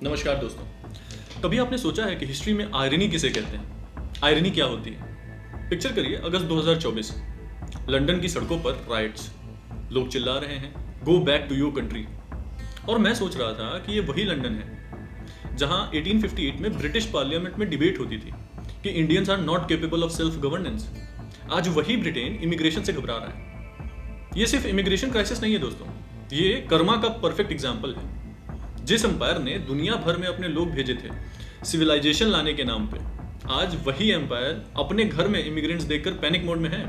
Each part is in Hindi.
नमस्कार दोस्तों। कभी आपने सोचा है कि हिस्ट्री में आयरनी किसे कहते हैं? आयरनी क्या होती है? पिक्चर करिए अगस्त 2024, लंदन की सड़कों पर राइट्स, लोग चिल्ला रहे हैं go back to your country. और मैं सोच रहा था कि ये वही लंदन है जहां 1858 में ब्रिटिश पार्लियामेंट में डिबेट होती थी कि Indians are not capable of self governance. आज वही ब्रिटेन इमिग्रेशन से घबरा रहा है। ये सिर्फ इमिग्रेशन क्राइसिस नहीं है दोस्तों, ये कर्मा का परफेक्ट एग्जाम्पल है। जिस एम्पायर ने दुनिया भर में अपने लोग भेजे थे सिविलाइजेशन लाने के नाम पे, आज वही एम्पायर अपने घर में इमिग्रेंट्स देखकर पैनिक मोड में है।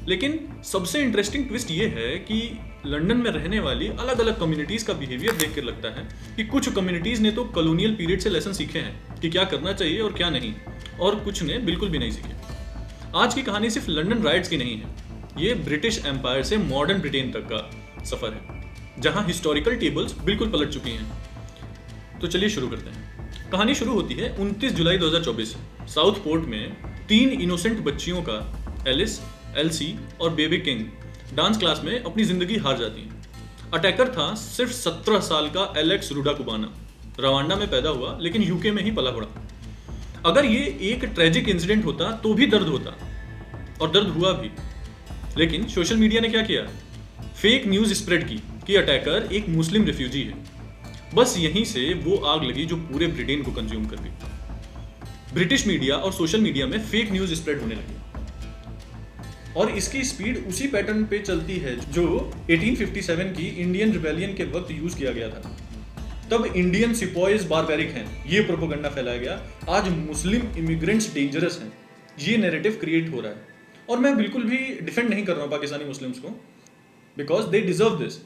लेकिन सबसे इंटरेस्टिंग ट्विस्ट ये है कि लंदन में रहने वाली अलग अलग कम्युनिटीज का बिहेवियर देख कर लगता है कि कुछ कम्युनिटीज ने तो कॉलोनियल पीरियड से लेसन सीखे हैं कि क्या करना चाहिए और क्या नहीं, और कुछ ने बिल्कुल भी नहीं सीखे। आज की कहानी सिर्फ लंदन राइट्स की नहीं है, ये ब्रिटिश एम्पायर से मॉडर्न ब्रिटेन तक का सफर है जहां हिस्टोरिकल टेबल्स बिल्कुल पलट चुकी हैं। तो चलिए शुरू करते हैं। कहानी शुरू होती है 29 जुलाई 2024 साउथ पोर्ट में 3 इनोसेंट बच्चियों का, एलिस, एल्सी और बेबी किंग, डांस क्लास में अपनी जिंदगी हार जाती हैं। अटैकर था सिर्फ 17 साल का एलेक्स रुडाकुबाना। रवांडा में पैदा हुआ लेकिन यूके में ही पला बड़ा। अगर ये एक ट्रेजिक इंसिडेंट होता तो भी दर्द होता, और दर्द हुआ भी। लेकिन सोशल मीडिया ने क्या किया? फेक न्यूज स्प्रेड की कि अटैकर एक मुस्लिम रिफ्यूजी है। बस यहीं से वो आग लगी जो पूरे ब्रिटेन को कंज्यूम कर गई। ब्रिटिश मीडिया और सोशल मीडिया में फेक न्यूज स्प्रेड होने लगी, और इसकी स्पीड उसी पैटर्न पे चलती है जो 1857 की इंडियन रिबेलियन के वक्त यूज किया गया था। तब इंडियन सिपॉइज बारबैरिक हैं, ये प्रोपेगेंडा फैलाया गया। आज मुस्लिम इमिग्रेंट्स डेंजरस हैं, ये नैरेटिव क्रिएट हो रहा है। और मैं बिल्कुल भी डिफेंड नहीं कर रहा हूँ पाकिस्तानी मुस्लिम्स को, because they deserve this.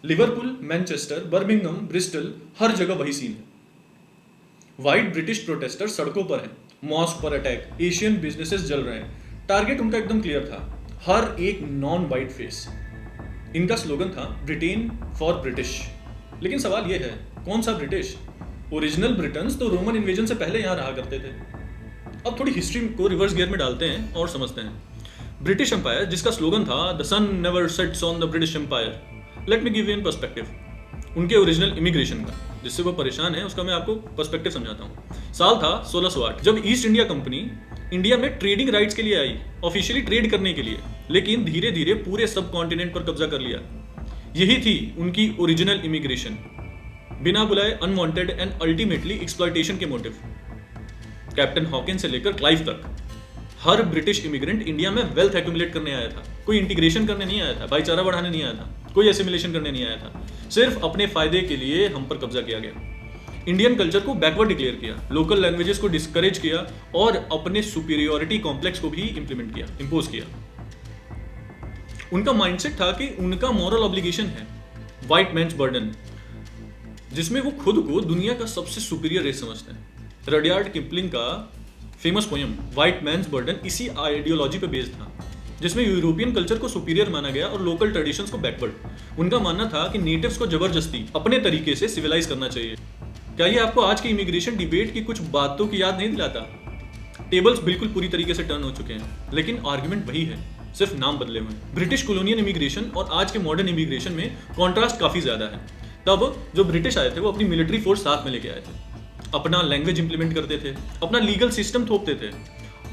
Liverpool, Manchester, Birmingham, Bristol, हर जगह वही सीन है। वाइट ब्रिटिश प्रोटेस्टर सड़कों पर हैं, मॉस्क पर अटैक, एशियन बिजनेसेस जल रहे हैं। टारगेट उनका एकदम क्लियर था, हर एक नॉन वाइट फेस। इनका स्लोगन था ब्रिटेन फॉर ब्रिटिश। लेकिन सवाल यह है, कौन सा ब्रिटिश? ओरिजिनल ब्रिटन्स तो रोमन इन्वेजन से पहले यहां रहा करते थे। अब थोड़ी हिस्ट्री को रिवर्स गियर में डालते हैं और समझते हैं। ब्रिटिश एम्पायर, जिसका स्लोगन था the sun never sets on the British empire, let me give you in perspective. उनके ओरिजिनल इमिग्रेशन का, जिससे वो परेशान है, उसका मैं आपको पर्सपेक्टिव समझाता हूँ। साल था 1608 जब ईस्ट इंडिया कंपनी इंडिया में ट्रेडिंग राइट्स के लिए आई, ऑफिशियली ट्रेड करने के लिए। लेकिन धीरे धीरे पूरे सब कॉन्टिनेंट पर कब्जा कर लिया। यही थी उनकी ओरिजिनल इमिग्रेशन, बिना बुलाए, अनवांटेड एंड अल्टीमेटली एक्सप्लॉयटेशन के मोटिव। कैप्टन हॉकिंस से लेकर क्लाइव तक हर ब्रिटिश इमिग्रेंट इंडिया में वेल्थ एक्यूमुलेट करने आया था। कोई इंटीग्रेशन करने नहीं आया था, भाईचारा बढ़ाने नहीं आया था, कोई एसिमिलेशन करने नहीं आया था। सिर्फ अपने फायदे के लिए हम पर कब्जा किया गया। इंडियन कल्चर को बैकवर्ड डिक्लेयर किया, लोकल लैंग्वेजेस को डिस्करेज किया और अपने सुपीरियोरिटी कॉम्प्लेक्स को भी इंप्लीमेंट किया, इंपोज किया। उनका माइंडसेट था कि उनका मॉरल ऑब्लिगेशन है व्हाइट मैन्स बर्डन, जिसमें वो खुद को दुनिया का सबसे सुपीरियर रेस समझते हैं। रडियार्ड किपलिंग का famous poem white man's burden इसी आइडियोलॉजी पे बेस्ड था, जिसमें यूरोपियन कल्चर को सुपीरियर माना गया और लोकल ट्रेडिशंस को बैकवर्ड। उनका मानना था कि नेटिव्स को जबरदस्ती अपने तरीके से सिविलाइज करना चाहिए। क्या ये आपको आज की इमिग्रेशन डिबेट की कुछ बातों की याद नहीं दिलाता? टेबल्स बिल्कुल पूरी तरीके से टर्न हो चुके हैं, लेकिन आर्ग्यूमेंट वही है, सिर्फ नाम बदले हुए हैं। ब्रिटिश कॉलोनियल इमिग्रेशन और आज के मॉडर्न इमिग्रेशन में कॉन्ट्रास्ट काफी ज्यादा है। तब जो ब्रिटिश आए थे वो अपनी मिलिट्री फोर्स साथ में लेके आए थे, अपना लैंग्वेज इंप्लीमेंट करते थे, अपना लीगल सिस्टम थोपते थे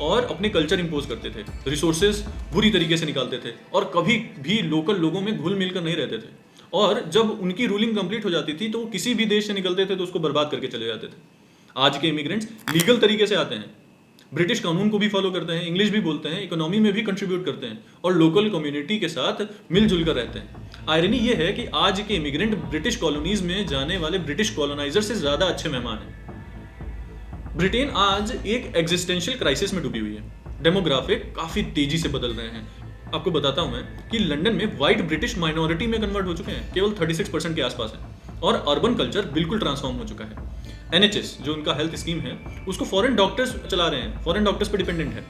और अपने कल्चर इंपोज करते थे। रिसोर्सेज बुरी तरीके से निकालते थे और कभी भी लोकल लोगों में घुल मिल कर नहीं रहते थे। और जब उनकी रूलिंग कंप्लीट हो जाती थी तो वो किसी भी देश से निकलते थे तो उसको बर्बाद करके चले जाते थे। आज के इमिग्रेंट्स लीगल तरीके से आते हैं, ब्रिटिश कानून को भी फॉलो करते हैं, इंग्लिश भी बोलते हैं, इकोनॉमी में भी कंट्रीब्यूट करते हैं और लोकल कम्युनिटी के साथ मिलजुल कर रहते हैं। आयरनी ये है कि आज के इमिग्रेंट ब्रिटिश कॉलोनीज में जाने वाले ब्रिटिश कॉलोनाइजर से ज्यादा अच्छे मेहमान हैं। ब्रिटेन आज एक एग्जिस्टेंशियल क्राइसिस में डूबी हुई है। डेमोग्राफिक काफी तेजी से बदल रहे हैं। आपको बताता हूं मैं कि लंदन में व्हाइट ब्रिटिश माइनॉरिटी में कन्वर्ट हो चुके हैं, केवल 36% के आसपास है, और अर्बन कल्चर बिल्कुल ट्रांसफॉर्म हो चुका है। एनएचएस जो उनका हेल्थ स्कीम है उसको फॉरेन डॉक्टर्स चला रहे हैं, फॉरेन डॉक्टर्स पर डिपेंडेंट है।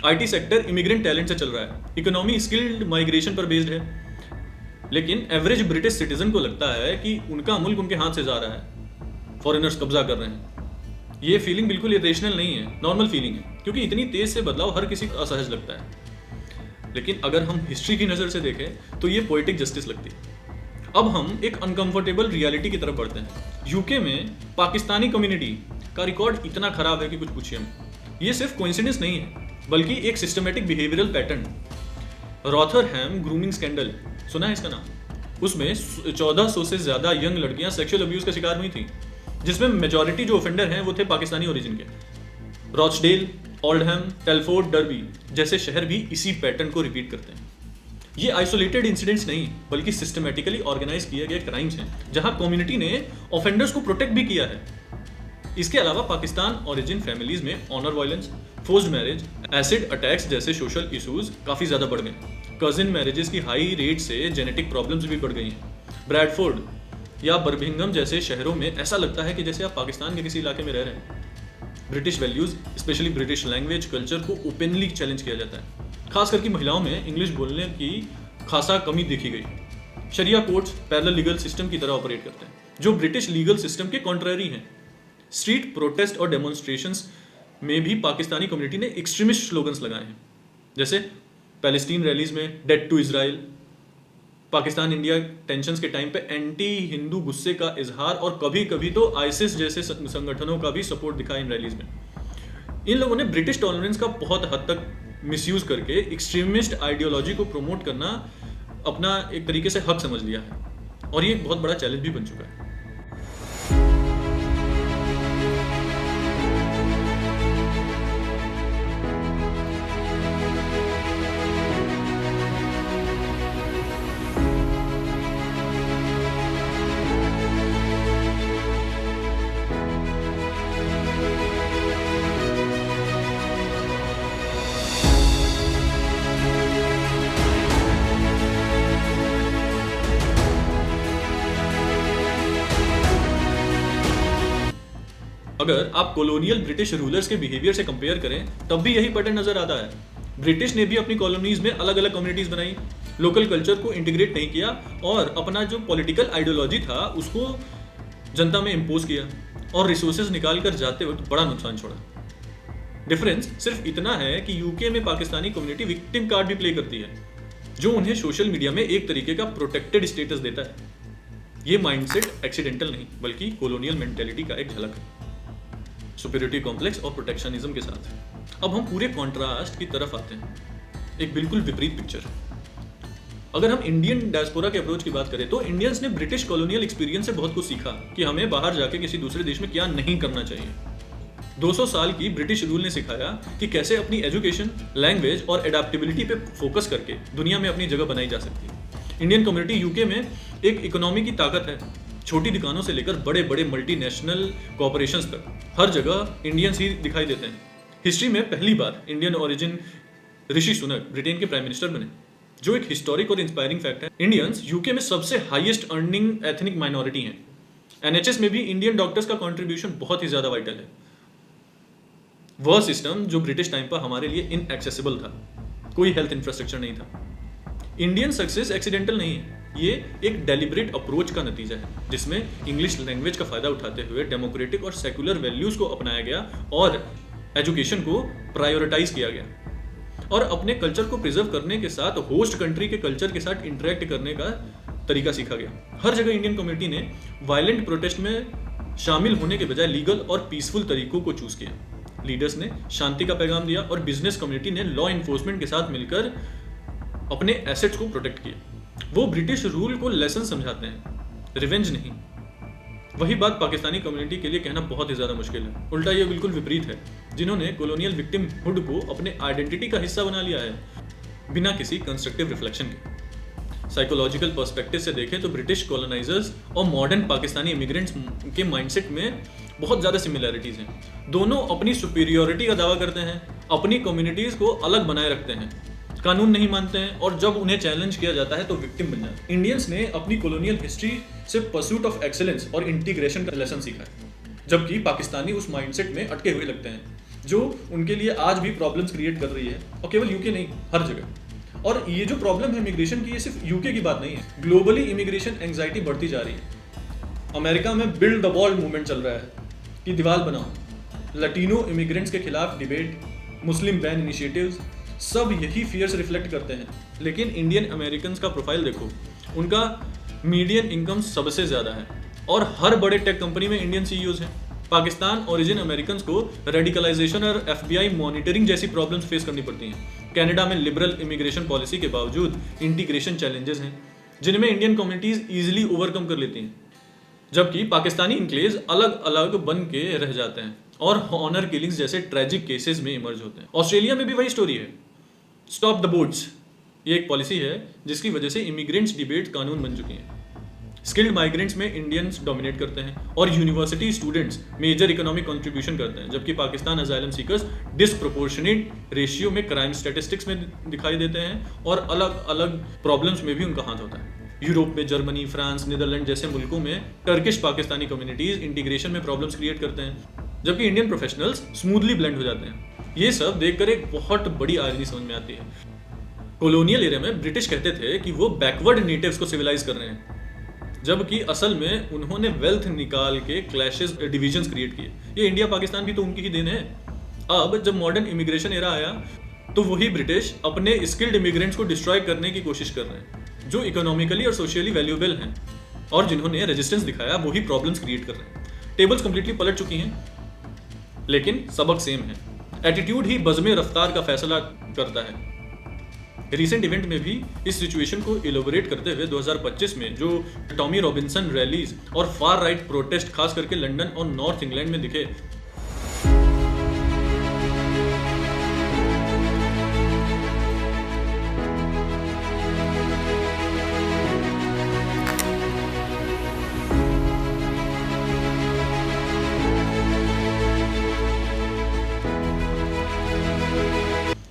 आईटी सेक्टर इमिग्रेंट टैलेंट से चल रहा है, इकोनॉमी स्किल्ड माइग्रेशन पर बेस्ड है। लेकिन एवरेज ब्रिटिश सिटीजन को लगता है कि उनका मुल्क उनके हाथ से जा रहा है, फॉरेनर्स कब्जा कर रहे हैं। ये फीलिंग बिल्कुल इरेशनल नहीं है, नॉर्मल फीलिंग है, क्योंकि इतनी तेज से बदलाव हर किसी को असहज लगता है। लेकिन अगर हम हिस्ट्री की नजर से देखें तो ये पोएटिक जस्टिस लगती है। अब हम एक अनकंफर्टेबल रियलिटी की तरफ बढ़ते हैं। यूके में पाकिस्तानी कम्युनिटी का रिकॉर्ड इतना खराब है कि कुछ पूछिए मत। ये सिर्फ कोइंसिडेंस नहीं है, बल्कि एक systematic behavioural pattern. Rotherham grooming scandal, सुना है इसका नाम? उसमें 1400 से ज्यादा यंग लड़कियां सेक्सुअल अब्यूज का शिकार हुई थी, जिसमें मेजॉरिटी जो ऑफेंडर हैं वो थे पाकिस्तानी ओरिजिन के। रॉचडेल, ओल्डहैम, टेलफोर्ड, डर्बी जैसे शहर भी इसी पैटर्न को रिपीट करते हैं। ये आइसोलेटेड इंसिडेंट्स नहीं, बल्कि सिस्टमेटिकली ऑर्गेनाइज किए गए क्राइम्स हैं, जहां कम्युनिटी ने ऑफेंडर्स को प्रोटेक्ट भी किया है। इसके अलावा पाकिस्तान ओरिजिन फैमिलीज में honour violence, forced marriage, acid attacks जैसे सोशल इश्यूज काफी ज्यादा बढ़ गए। कजिन मैरिजेस की हाई रेट से जेनेटिक प्रॉब्लम्स भी बढ़ गई हैं। ब्रैडफोर्ड या बर्मिंघम जैसे शहरों में ऐसा लगता है कि जैसे आप पाकिस्तान के किसी इलाके में रह रहे हैं। British values, specially British language culture को ओपनली चैलेंज किया जाता है। खास करके महिलाओं में इंग्लिश बोलने की खासा कमी देखी गई। शरिया कोर्ट्स पैरेलल लीगल सिस्टम की तरह ऑपरेट करते हैं, जो ब्रिटिश लीगल सिस्टम के कॉन्ट्ररी हैं। स्ट्रीट प्रोटेस्ट और डेमोन्स्ट्रेशंस में भी पाकिस्तानी कम्युनिटी ने एक्सट्रीमिस्ट स्लोगन्स लगाए हैं, जैसे पैलेस्टीन रैलीज में dead to Israel, Pakistan India tensions के टाइम पे एंटी हिंदू गुस्से का इजहार, और कभी कभी तो आईसिस जैसे संगठनों का भी सपोर्ट दिखा इन रैलीज में। इन लोगों ने ब्रिटिश टॉलरेंस का बहुत हद तक मिसयूज करके एक्सट्रीमिस्ट आइडियोलॉजी को प्रमोट करना अपना एक तरीके से हक समझ लिया है, और ये एक बहुत बड़ा चैलेंज भी बन चुका है। अगर आप कॉलोनियल ब्रिटिश रूलर्स के बिहेवियर से कंपेयर करें, तब भी यही पैटर्न नजर आता है। ब्रिटिश ने भी अपनी कॉलोनीज में अलग अलग कम्युनिटीज बनाई, लोकल कल्चर को इंटीग्रेट नहीं किया, और अपना जो पॉलिटिकल आइडियोलॉजी था उसको जनता में इम्पोज किया, और रिसोर्सेज निकाल कर जाते वक्त बड़ा नुकसान छोड़ा। डिफरेंस सिर्फ इतना है कि यूके में पाकिस्तानी कम्युनिटी विक्टिम कार्ड भी प्ले करती है, जो उन्हें सोशल मीडिया में एक तरीके का प्रोटेक्टेड स्टेटस देता है। ये माइंडसेट एक्सीडेंटल नहीं, बल्कि कॉलोनियल मेंटेलिटी का एक झलक है, सुपीरियरिटी कॉम्प्लेक्स और प्रोटेक्शनिज्म के साथ। अब हम पूरे कॉन्ट्रास्ट की तरफ आते हैं, एक बिल्कुल विपरीत पिक्चर। अगर हम इंडियन डायस्पोरा के अप्रोच की बात करें, तो इंडियंस ने ब्रिटिश कॉलोनियल एक्सपीरियंस से बहुत कुछ सीखा कि हमें बाहर जाके किसी दूसरे देश में क्या नहीं करना चाहिए। 200 साल की ब्रिटिश रूल ने सिखाया कि कैसे अपनी एजुकेशन, लैंग्वेज और एडेप्टेबिलिटी पे फोकस करके दुनिया में अपनी जगह बनाई जा सकती है। इंडियन कम्युनिटी यूके में एक इकोनॉमी की ताकत है। छोटी दुकानों से लेकर बड़े बड़े मल्टीनेशनल कॉर्पोरेशंस तक हर जगह इंडियंस ही दिखाई देते हैं। हिस्ट्री में पहली बार Indian origin Rishi Sunak Britain के प्राइम मिनिस्टर बने, जो एक हिस्टोरिक और इंस्पायरिंग फैक्ट है। इंडियंस यूके में सबसे हाईएस्ट अर्निंग एथनिक माइनॉरिटी हैं। एनएचएस में भी इंडियन डॉक्टर्स का कंट्रीब्यूशन बहुत ही ज्यादा वाइटल है। वह सिस्टम जो ब्रिटिश टाइम पर हमारे लिए इनएक्सेसिबल था, कोई हेल्थ इंफ्रास्ट्रक्चर नहीं था। इंडियन सक्सेस एक्सीडेंटल नहीं है, ये एक डेलिब्रेट अप्रोच का नतीजा है, जिसमें इंग्लिश लैंग्वेज का फायदा उठाते हुए डेमोक्रेटिक और सेकुलर वैल्यूज को अपनाया गया और एजुकेशन को प्रायोरिटाइज किया गया, और अपने कल्चर को प्रिजर्व करने के साथ होस्ट कंट्री के कल्चर के साथ इंटरेक्ट करने का तरीका सीखा गया। हर जगह इंडियन कम्युनिटी ने वायलेंट प्रोटेस्ट में शामिल होने के बजाय लीगल और पीसफुल तरीकों को चूज किया। लीडर्स ने शांति का पैगाम दिया, और बिजनेस कम्युनिटी ने लॉ इन्फोर्समेंट के साथ मिलकर अपने एसेट्स को प्रोटेक्ट किया। वो ब्रिटिश रूल को लेसन समझाते हैं, रिवेंज नहीं। वही बात पाकिस्तानी कम्युनिटी के लिए कहना बहुत ही ज्यादा मुश्किल है। उल्टा ये बिल्कुल विपरीत है, जिन्होंने कॉलोनियल विक्टिम हुड को अपने आइडेंटिटी का हिस्सा बना लिया है, बिना किसी कंस्ट्रक्टिव रिफ्लेक्शन के। साइकोलॉजिकल पर्सपेक्टिव से देखें तो ब्रिटिश कॉलोनाइजर्स और मॉडर्न पाकिस्तानी इमिग्रेंट्स के माइंडसेट में बहुत ज़्यादा सिमिलैरिटीज़ हैं। दोनों अपनी सुपीरियोरिटी का दावा करते हैं, अपनी कम्युनिटीज़ को अलग बनाए रखते हैं, कानून नहीं मानते हैं, और जब उन्हें चैलेंज किया जाता है तो विक्टिम बन जाते हैं। इंडियंस ने अपनी कॉलोनियल हिस्ट्री से परस्यूट ऑफ एक्सेलेंस और इंटीग्रेशन का लेसन सीखा है, जबकि पाकिस्तानी उस माइंडसेट में अटके हुए लगते हैं, जो उनके लिए आज भी प्रॉब्लम्स क्रिएट कर रही है, और केवल यूके नहीं, हर जगह। और ये जो प्रॉब्लम है इमिग्रेशन की, ये सिर्फ यूके की बात नहीं है, ग्लोबली इमिग्रेशन एंग्जाइटी बढ़ती जा रही है। अमेरिका में बिल्ड द वॉल मूवमेंट चल रहा है कि दीवार बनाओ। लटीनो इमिग्रेंट्स के खिलाफ डिबेट, मुस्लिम बैन इनिशिएटिव्स, सब यही फियर्स रिफ्लेक्ट करते हैं। लेकिन इंडियन अमेरिकन का प्रोफाइल देखो, उनका मीडियन इनकम सबसे ज़्यादा है, और हर बड़े टेक कंपनी में इंडियन सीईओज हैं। पाकिस्तान ओरिजिन अमेरिकन को रेडिकलाइजेशन और एफबीआई मॉनिटरिंग जैसी प्रॉब्लम्स फेस करनी पड़ती हैं। कनाडा में लिबरल इमिग्रेशन पॉलिसी के बावजूद इंटीग्रेशन चैलेंजेस हैं जिनमें इंडियन कम्युनिटीज इजीली ओवरकम कर लेती हैं, जबकि पाकिस्तानी इनक्लेव्स अलग अलग बन के रह जाते हैं और ऑनर किलिंग्स जैसे ट्रेजिक केसेस में इमर्ज होते हैं। ऑस्ट्रेलिया में भी वही स्टोरी है। स्टॉप द बोट्स, ये एक पॉलिसी है जिसकी वजह से इमिग्रेंट्स डिबेट कानून बन चुकी हैं। स्किल्ड माइग्रेंट्स में इंडियंस डोमिनेट करते हैं और university students major economic contribution करते हैं, जबकि Pakistan asylum seekers disproportionate ratio में क्राइम स्टैटिस्टिक्स में दिखाई देते हैं और अलग अलग प्रॉब्लम्स में भी उनका हाथ होता है। यूरोप में जर्मनी, फ्रांस, नीदरलैंड जैसे मुल्कों में टर्किश पाकिस्तानी कम्युनिटीज इंटीग्रेशन में प्रॉब्लम्स क्रिएट करते हैं, जबकि इंडियन प्रोफेशनल्स स्मूथली ब्लेंड हो जाते हैं। ये सब देखकर एक बहुत बड़ी आयरनी समझ में आती है। कॉलोनियल एरिया में ब्रिटिश कहते थे कि वो बैकवर्ड नेटिव्स को सिविलाइज कर रहे हैं, जबकि असल में उन्होंने वेल्थ निकाल के क्लैशेस, डिविजन्स क्रिएट किए। ये इंडिया पाकिस्तान भी तो उनकी ही देन है। अब जब मॉडर्न इमिग्रेशन एरा आया तो वही ब्रिटिश अपने स्किल्ड इमिग्रेंट्स को डिस्ट्रॉय करने की कोशिश कर रहे हैं जो इकोनॉमिकली और सोशली वैल्यूएबल हैं, और जिन्होंने रेजिस्टेंस दिखाया वही प्रॉब्लम्स क्रिएट कर रहे हैं। टेबल्स कंप्लीटली पलट चुकी हैं, लेकिन सबक सेम है। एटीट्यूड ही बज़्म रफ्तार का फैसला करता है। रिसेंट इवेंट में भी इस सिचुएशन को इलोबरेट करते हुए 2025 में जो टॉमी रॉबिन्सन रैलीज और फार राइट प्रोटेस्ट खास करके लंदन और नॉर्थ इंग्लैंड में दिखे,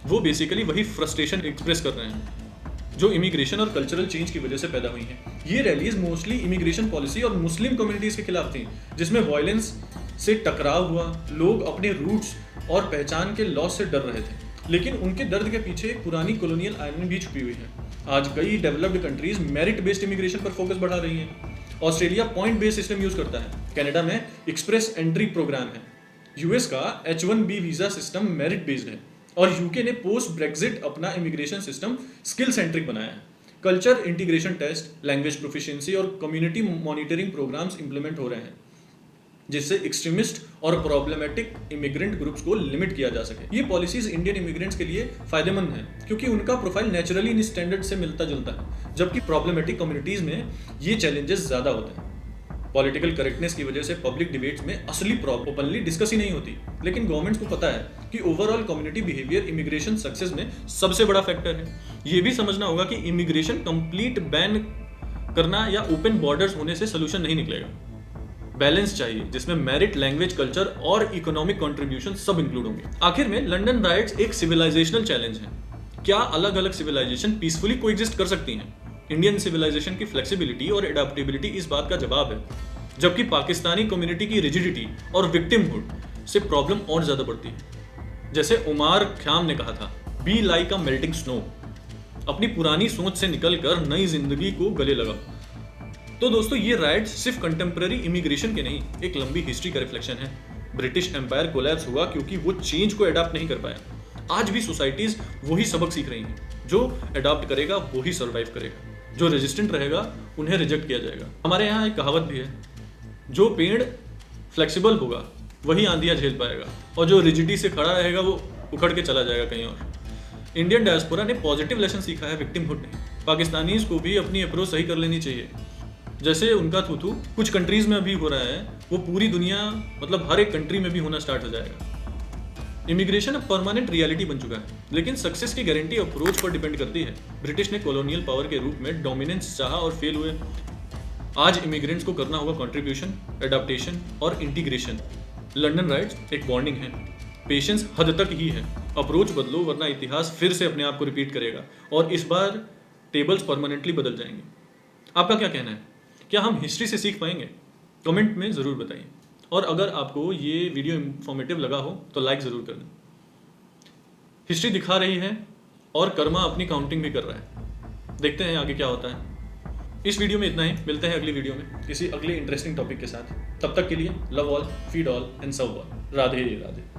वो बेसिकली वही फ्रस्ट्रेशन एक्सप्रेस कर रहे हैं जो इमिग्रेशन और कल्चरल चेंज की वजह से पैदा हुई हैं। ये रैलीज मोस्टली इमिग्रेशन पॉलिसी और मुस्लिम कम्युनिटीज के खिलाफ थी, जिसमें वायलेंस से टकराव हुआ, लोग अपने रूट्स और पहचान के लॉस से डर रहे थे। लेकिन उनके दर्द के पीछे एक पुरानी कॉलोनियल आयरनी भी छुपी हुई है। आज कई developed countries merit based immigration पर फोकस बढ़ा रही हैं। Australia point based system use करता है, कनाडा में एक्सप्रेस एंट्री प्रोग्राम है, यूएस का H1B visa system merit based है, और यूके ने पोस्ट ब्रेक्जिट अपना इमिग्रेशन सिस्टम स्किल सेंट्रिक बनाया है। Culture integration test, language proficiency और कम्युनिटी मॉनिटरिंग प्रोग्राम्स इंप्लीमेंट हो रहे हैं, जिससे एक्सट्रीमिस्ट और प्रॉब्लमेटिक इमिग्रेंट ग्रुप्स को लिमिट किया जा सके। ये पॉलिसीज इंडियन इमिग्रेंट्स के लिए फायदेमंद हैं, क्योंकि उनका प्रोफाइल नेचुरली इन स्टैंडर्ड से मिलता जुलता है, जबकि प्रॉब्लमेटिक कम्युनिटीज में ये चैलेंजेस ज्यादा होते हैं। पॉलिटिकल करेक्टनेस की वजह से पब्लिक डिबेट्स में असली प्रॉब्लम ओपनली डिस्कस ही नहीं होती, लेकिन गवर्नमेंट्स को पता है कि overall community behaviour immigration success में सबसे बड़ा फैक्टर है। ये भी समझना होगा कि इमिग्रेशन कंप्लीट बैन करना या ओपन बॉर्डर्स होने से सोल्यूशन नहीं निकलेगा। बैलेंस चाहिए जिसमें मेरिट, लैंग्वेज, कल्चर और इकोनॉमिक कंट्रीब्यूशन सब इंक्लूड होंगे। आखिर में लंदन राइट्स एक सिविलाइजेशनल चैलेंज है। क्या अलग अलग सिविलाइजेशन पीसफुली कोएग्जिस्ट कर सकती हैं? इंडियन सिविलाइजेशन की फ्लेक्सिबिलिटी और एडाप्टेबिलिटी इस बात का जवाब है, जबकि पाकिस्तानी कम्युनिटी की रिजिडिटी और विक्टिमहुड से प्रॉब्लम और ज्यादा बढ़ती है। जैसे उमार ख्याम ने कहा था, be like a melting snow, अपनी पुरानी सोच से निकलकर नई जिंदगी को गले लगाओ। तो दोस्तों, ये राइट्स सिर्फ कंटेम्प्रेरी इमिग्रेशन के नहीं, एक लंबी हिस्ट्री का रिफ्लेक्शन है। ब्रिटिश एम्पायर कोलैप्स हुआ क्योंकि वो चेंज को अडॉप्ट नहीं कर पाया। आज भी सोसाइटीज वही सबक सीख रही हैं, जो अडॉप्ट करेगा वही सर्वाइव करेगा, जो रेजिस्टेंट रहेगा उन्हें रिजेक्ट किया जाएगा। हमारे यहाँ एक कहावत भी है, जो पेड़ फ्लेक्सिबल होगा वही आंधियाँ झेल पाएगा, और जो रिजिडिटी से खड़ा रहेगा वो उखड़ के चला जाएगा कहीं और। इंडियन डायस्पोरा ने पॉजिटिव लेसन सीखा है, विक्टिमहुड नहीं। पाकिस्तानीज को भी अपनी अप्रोच सही कर लेनी चाहिए। जैसे उनका थूथू कुछ कंट्रीज में अभी हो रहा है, वो पूरी दुनिया मतलब हर एक कंट्री में भी होना स्टार्ट हो जाएगा। इमिग्रेशन अब परमानेंट रियलिटी बन चुका है, लेकिन सक्सेस की गारंटी अप्रोच पर डिपेंड करती है। ब्रिटिश ने कॉलोनियल पावर के रूप में डोमिनेंस चाहा और फेल हुए। आज इमिग्रेंट्स को करना होगा कंट्रीब्यूशन, एडाप्टेशन और इंटीग्रेशन। लंदन राइट्स एक बॉन्डिंग है, पेशेंस हद तक ही है। अप्रोच बदलो, वरना इतिहास फिर से अपने आप को रिपीट करेगा और इस बार टेबल्स परमानेंटली बदल जाएंगे। आपका क्या कहना है? क्या हम हिस्ट्री से सीख पाएंगे? कमेंट में ज़रूर बताइए, और अगर आपको ये वीडियो इंफॉर्मेटिव लगा हो तो लाइक ज़रूर कर दें। हिस्ट्री दिखा रही है और कर्मा अपनी काउंटिंग भी कर रहा है। देखते हैं आगे क्या होता है। इस वीडियो में इतना ही, मिलते हैं अगली वीडियो में किसी अगले इंटरेस्टिंग टॉपिक के साथ। तब तक के लिए love all, feed all and serve all. Radhe Radhe.